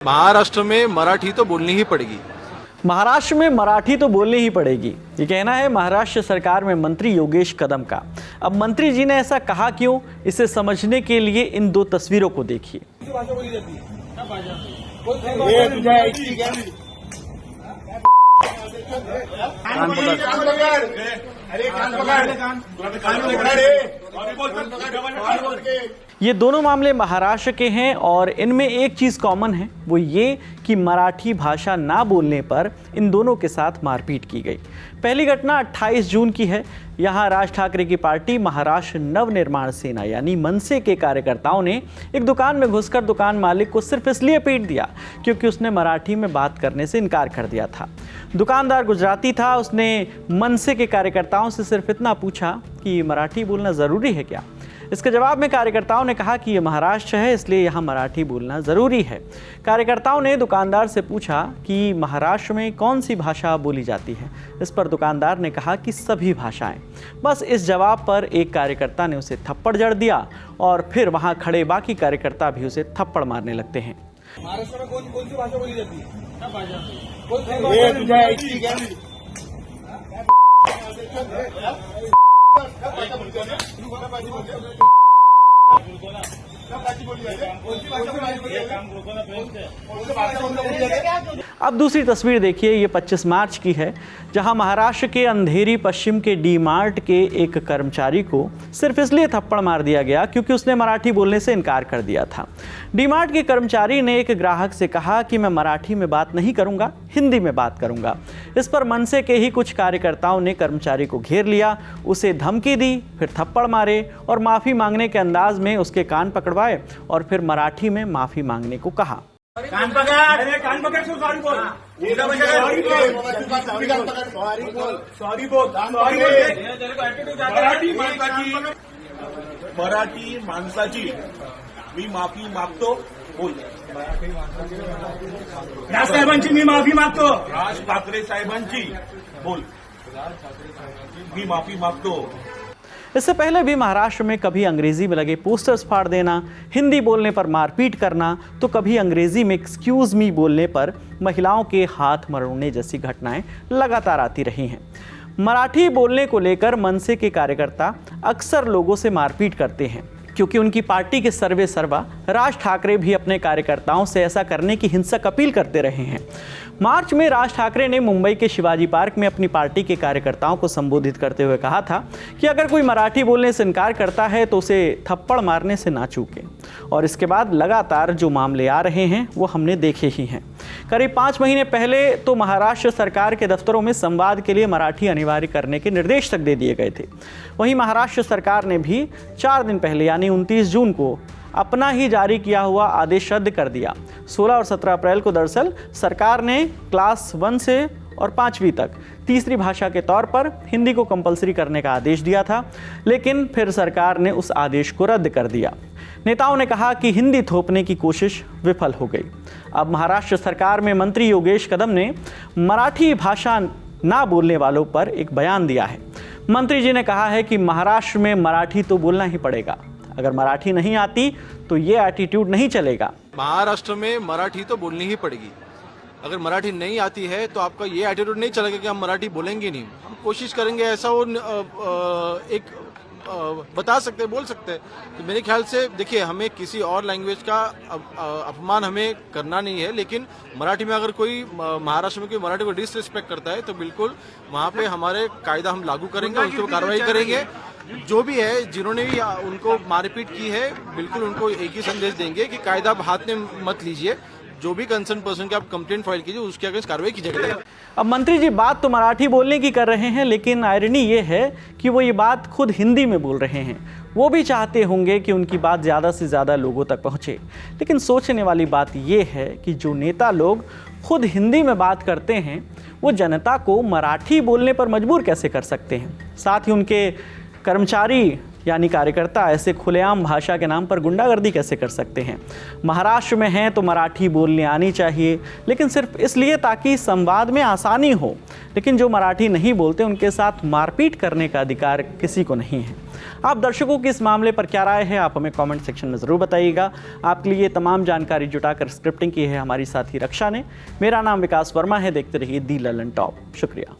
महाराष्ट्र में मराठी तो बोलनी ही पड़ेगी। महाराष्ट्र में मराठी तो बोलनी ही पड़ेगी, ये कहना है महाराष्ट्र सरकार में मंत्री योगेश कदम का। अब मंत्री जी ने ऐसा कहा क्यों, इसे समझने के लिए इन दो तस्वीरों को देखिए। ये दोनों मामले महाराष्ट्र के हैं और इनमें एक चीज़ कॉमन है, वो ये कि मराठी भाषा ना बोलने पर इन दोनों के साथ मारपीट की गई। पहली घटना 28 जून की है। यहाँ राज ठाकरे की पार्टी महाराष्ट्र नवनिर्माण सेना यानी मनसे के कार्यकर्ताओं ने एक दुकान में घुसकर दुकान मालिक को सिर्फ इसलिए पीट दिया क्योंकि उसने मराठी में बात करने से इनकार कर दिया था। दुकानदार गुजराती था, उसने मनसे के कार्यकर्ताओं से सिर्फ इतना पूछा कि मराठी बोलना ज़रूरी है क्या। इसके जवाब में कार्यकर्ताओं ने कहा कि ये महाराष्ट्र है, इसलिए यहाँ मराठी बोलना ज़रूरी है। कार्यकर्ताओं ने दुकानदार से पूछा कि महाराष्ट्र में कौन सी भाषा बोली जाती है। इस पर दुकानदार ने कहा कि सभी भाषाएं। बस इस जवाब पर एक कार्यकर्ता ने उसे थप्पड़ जड़ दिया और फिर वहाँ खड़े बाकी कार्यकर्ता भी उसे थप्पड़ मारने लगते हैं। महाराष्ट्र में कौन सी भाषा बोली जाती है? अब दूसरी तस्वीर देखिए, ये 25 मार्च की है, जहां महाराष्ट्र के अंधेरी पश्चिम के डी मार्ट के एक कर्मचारी को सिर्फ इसलिए थप्पड़ मार दिया गया क्योंकि उसने मराठी बोलने से इनकार कर दिया था। डी मार्ट के कर्मचारी ने एक ग्राहक से कहा कि मैं मराठी में बात नहीं करूंगा, हिंदी में बात करूंगा। इस पर मनसे के ही कुछ कार्यकर्ताओं ने कर्मचारी को घेर लिया, उसे धमकी दी, फिर थप्पड़ मारे और माफ़ी मांगने के अंदाज में उसके कान पकड़वाए और फिर मराठी में माफ़ी मांगने को कहा। कान पकड़, कान पकड़, सॉरी बोल, सॉरी बोल, मराठी माणसाची मी माफी मागतो बोल। राज साहेबांची मी माफी मागतो। राज ठाकरे साहेबांची बोल, मी माफी मागतो। इससे पहले भी महाराष्ट्र में कभी अंग्रेजी में लगे पोस्टर्स फाड़ देना, हिंदी बोलने पर मारपीट करना, तो कभी अंग्रेजी में एक्सक्यूज़ मी बोलने पर महिलाओं के हाथ मरोड़ने जैसी घटनाएं लगातार आती रही हैं। मराठी बोलने को लेकर मनसे के कार्यकर्ता अक्सर लोगों से मारपीट करते हैं क्योंकि उनकी पार्टी के सर्वे सर्वा राज ठाकरे भी अपने कार्यकर्ताओं से ऐसा करने की हिंसक अपील करते रहे हैं। मार्च में राज ठाकरे ने मुंबई के शिवाजी पार्क में अपनी पार्टी के कार्यकर्ताओं को संबोधित करते हुए कहा था कि अगर कोई मराठी बोलने से इनकार करता है तो उसे थप्पड़ मारने से ना चूके। और इसके बाद लगातार जो मामले आ रहे हैं वो हमने देखे ही हैं। करीब 5 महीने पहले तो महाराष्ट्र सरकार के दफ्तरों में संवाद के लिए मराठी अनिवार्य करने के निर्देश तक दे दिए गए थे। वहीं महाराष्ट्र सरकार ने भी 4 दिन पहले यानी 29 जून को अपना ही जारी किया हुआ आदेश रद्द कर दिया। 16 और 17 अप्रैल को दरअसल सरकार ने क्लास 1 से और 5वीं तक तीसरी भाषा के तौर पर हिंदी को कंपलसरी करने का आदेश दिया था, लेकिन फिर सरकार ने उस आदेश को रद्द कर दिया। नेताओं ने कहा कि हिंदी थोपने की कोशिश विफल हो गई। अब महाराष्ट्र सरकार में मंत्री योगेश कदम ने मराठी भाषा ना बोलने वालों पर एक बयान दिया है। मंत्री जी ने कहा है कि महाराष्ट्र में मराठी तो बोलना ही पड़ेगा, अगर मराठी नहीं आती तो ये एटीट्यूड नहीं चलेगा। महाराष्ट्र में मराठी तो बोलनी ही पड़ेगी। अगर मराठी नहीं आती है तो आपका ये एटीट्यूड नहीं चलेगा कि हम मराठी बोलेंगे नहीं। हम कोशिश करेंगे ऐसा वो एक बता सकते हैं, बोल सकते हैं। तो मेरे ख्याल से देखिए, हमें किसी और लैंग्वेज का अपमान हमें करना नहीं है, लेकिन मराठी में अगर कोई महाराष्ट्र में कोई मराठी को डिसरिस्पेक्ट करता है तो बिल्कुल वहाँ पे हमारे कायदा हम लागू करेंगे, उस पर कार्रवाई करेंगे। जो भी है, जिन्होंने भी उनको मारपीट की है, बिल्कुल उनको एक ही संदेश देंगे कि कायदा हाथ में मत लीजिए। जो भी कंसर्न पर्सन की आप कंप्लेंट फाइल कीजिए, उसके अगेंस्ट कार्रवाई की जाएगी। अब मंत्री जी बात तो मराठी बोलने की कर रहे हैं, लेकिन आयरनी ये है कि वो ये बात खुद हिंदी में बोल रहे हैं। वो भी चाहते होंगे कि उनकी बात ज़्यादा से ज़्यादा लोगों तक पहुँचे, लेकिन सोचने वाली बात ये है कि जो नेता लोग खुद हिंदी में बात करते हैं वो जनता को मराठी बोलने पर मजबूर कैसे कर सकते हैं। साथ ही उनके कर्मचारी यानी कार्यकर्ता ऐसे खुलेआम भाषा के नाम पर गुंडागर्दी कैसे कर सकते हैं? महाराष्ट्र में हैं तो मराठी बोलने आनी चाहिए, लेकिन सिर्फ इसलिए ताकि संवाद में आसानी हो। लेकिन जो मराठी नहीं बोलते उनके साथ मारपीट करने का अधिकार किसी को नहीं है। आप दर्शकों की इस मामले पर क्या राय है, आप हमें कमेंट सेक्शन में ज़रूर बताइएगा। आपके लिए तमाम जानकारी जुटाकर स्क्रिप्टिंग की है हमारी साथी रक्षा ने। मेरा नाम विकास वर्मा है। देखते रहिए दी ललन टॉप। शुक्रिया।